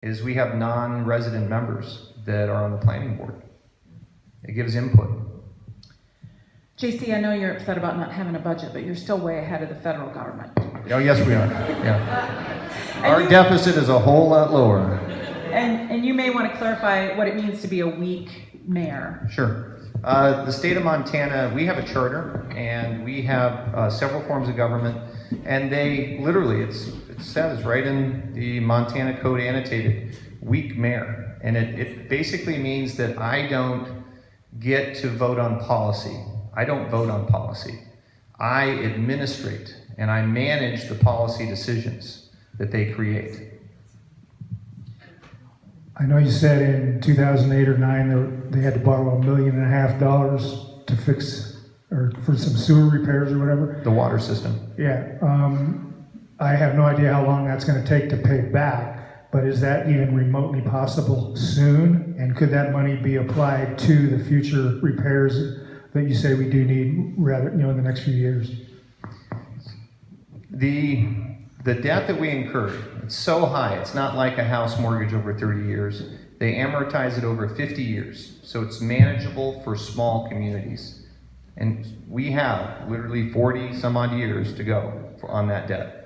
is we have non-resident members that are on the planning board. It gives input. JC, I know you're upset about not having a budget, but you're still way ahead of the federal government. Oh, yes, we are. Yeah. Our deficit is a whole lot lower. And you may want to clarify what it means to be a weak mayor. Sure. The state of Montana, we have a charter, and we have several forms of government, and they literally, it says right in the Montana Code annotated, weak mayor. And it basically means that I don't get to vote on policy. I don't vote on policy. I administrate and I manage the policy decisions that they create. I know you said in 2008 or 9 they had to borrow $1.5 million to fix or for some sewer repairs or whatever. The water system. Yeah. I have no idea how long that's going to take to pay back, but is that even remotely possible soon? And could that money be applied to the future repairs that you say we do need rather, in the next few years? The debt that we incurred, it's so high, it's not like a house mortgage over 30 years. They amortize it over 50 years, so it's manageable for small communities. And we have literally 40 some odd years to go on that debt.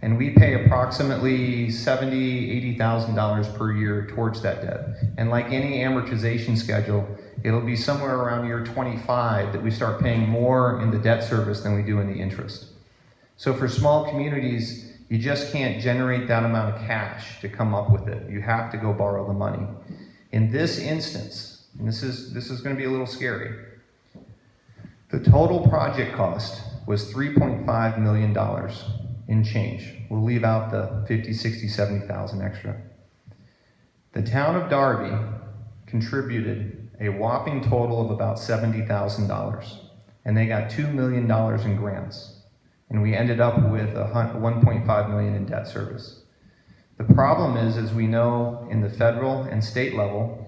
And we pay approximately $70,000, $80,000 per year towards that debt. And like any amortization schedule, it'll be somewhere around year 25 that we start paying more in the debt service than we do in the interest. So for small communities, you just can't generate that amount of cash to come up with it. You have to go borrow the money. In this instance, and this is going to be a little scary, the total project cost was $3.5 million in change. We'll leave out the 50, 60, 70,000 extra. The town of Darby contributed a whopping total of about $70,000, and they got $2 million in grants. And we ended up with $1.5 million in debt service. The problem is, as we know, in the federal and state level,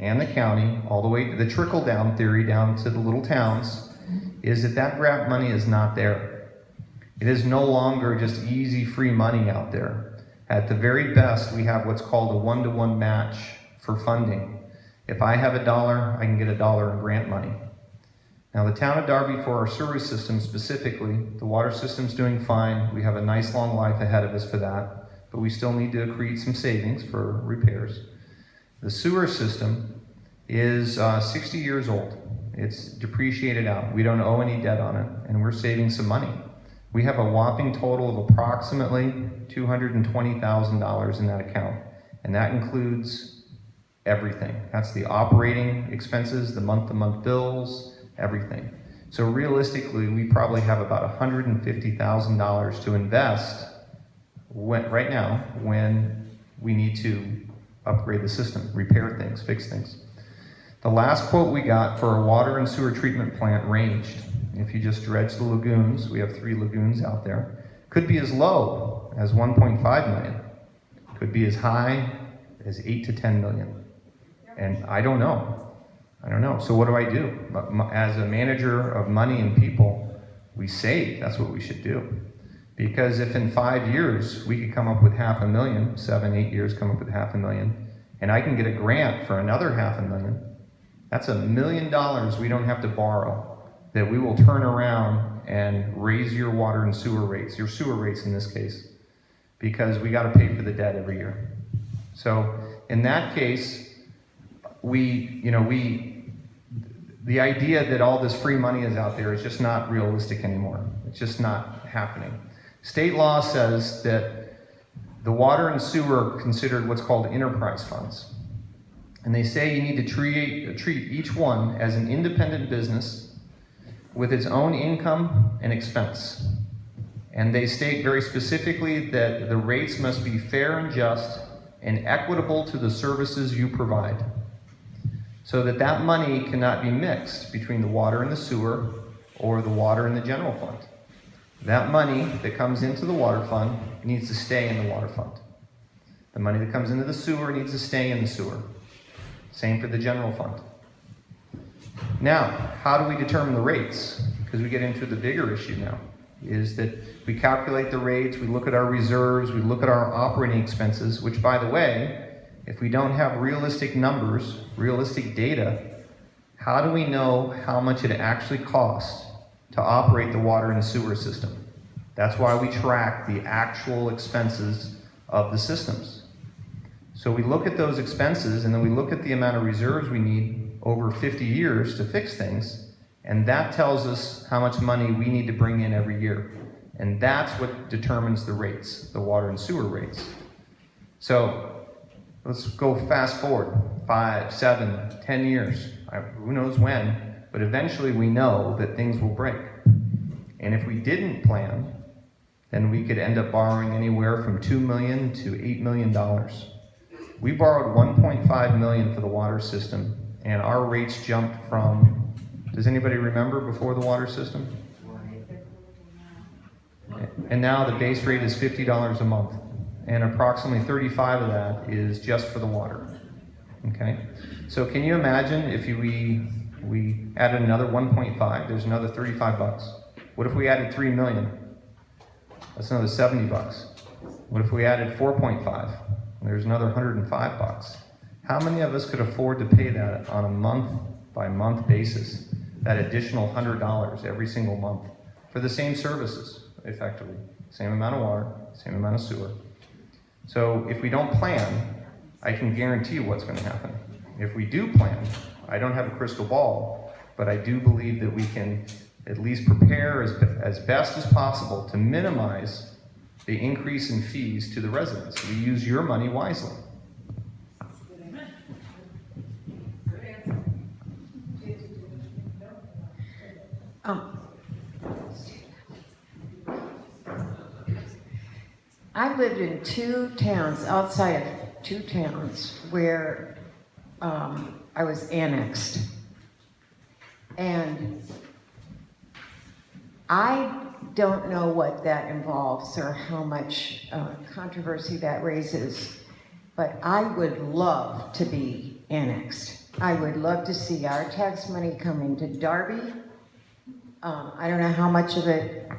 and the county, all the way to the trickle-down theory down to the little towns, is that grant money is not there. It is no longer just easy, free money out there. At the very best, we have what's called a one-to-one match for funding. If I have $1, I can get $1 in grant money. Now, the town of Darby, for our sewer system specifically, the water system's doing fine. We have a nice long life ahead of us for that, but we still need to create some savings for repairs. The sewer system is 60 years old. It's depreciated out. We don't owe any debt on it, and we're saving some money. We have a whopping total of approximately $220,000 in that account, and that includes everything. That's the operating expenses, the month-to-month bills, everything. So realistically, we probably have about $150,000 to invest right now when we need to upgrade the system, repair things, fix things. The last quote we got for a water and sewer treatment plant ranged, if you just dredge the lagoons, we have 3 lagoons out there, could be as low as $1.5 million, could be as high as $8 to $10 million. And I don't know. So what do I do? As a manager of money and people, we save. That's what we should do. Because if in 5 years we could come up with $500,000, 7, 8 years come up with $500,000, and I can get a grant for another $500,000, that's $1 million we don't have to borrow, that we will turn around and raise your water and sewer rates, your sewer rates in this case, because we got to pay for the debt every year. So in that case, the idea that all this free money is out there is just not realistic anymore. It's just not happening. State law says that the water and sewer are considered what's called enterprise funds. And they say you need to treat each one as an independent business with its own income and expense. And they state very specifically that the rates must be fair and just and equitable to the services you provide, so that money cannot be mixed between the water and the sewer or the water and the general fund. That money that comes into the water fund needs to stay in the water fund. The money that comes into the sewer needs to stay in the sewer. Same for the general fund. Now, how do we determine the rates? Because we get into the bigger issue now, is that we calculate the rates, we look at our reserves, we look at our operating expenses, which, by the way, If we don't have realistic numbers, realistic data, how do we know how much it actually costs to operate the water and sewer system? That's why we track the actual expenses of the systems. So we look at those expenses, and then we look at the amount of reserves we need over 50 years to fix things, and that tells us how much money we need to bring in every year. And that's what determines the rates, the water and sewer rates. So let's go fast forward 5, 7, 10 years. Who knows when, but eventually we know that things will break. And if we didn't plan, then we could end up borrowing anywhere from $2 million to $8 million. We borrowed $1.5 million for the water system, and our rates jumped from, does anybody remember before the water system? And now the base rate is $50 a month, and approximately 35 of that is just for the water. Okay? So can you imagine if we added another 1.5, there's another 35 bucks. What if we added 3 million? That's another 70 bucks. What if we added 4.5? There's another 105 bucks. How many of us could afford to pay that on a month-by-month basis? That additional $100 every single month for the same services, effectively. Same amount of water, same amount of sewer. So if we don't plan, I can guarantee you what's going to happen. If we do plan, I don't have a crystal ball, but I do believe that we can at least prepare as best as possible to minimize the increase in fees to the residents. We use your money wisely. I lived in two towns, outside of two towns, where I was annexed. And I don't know what that involves or how much controversy that raises, but I would love to be annexed. I would love to see our tax money coming to Darby. I don't know how much of it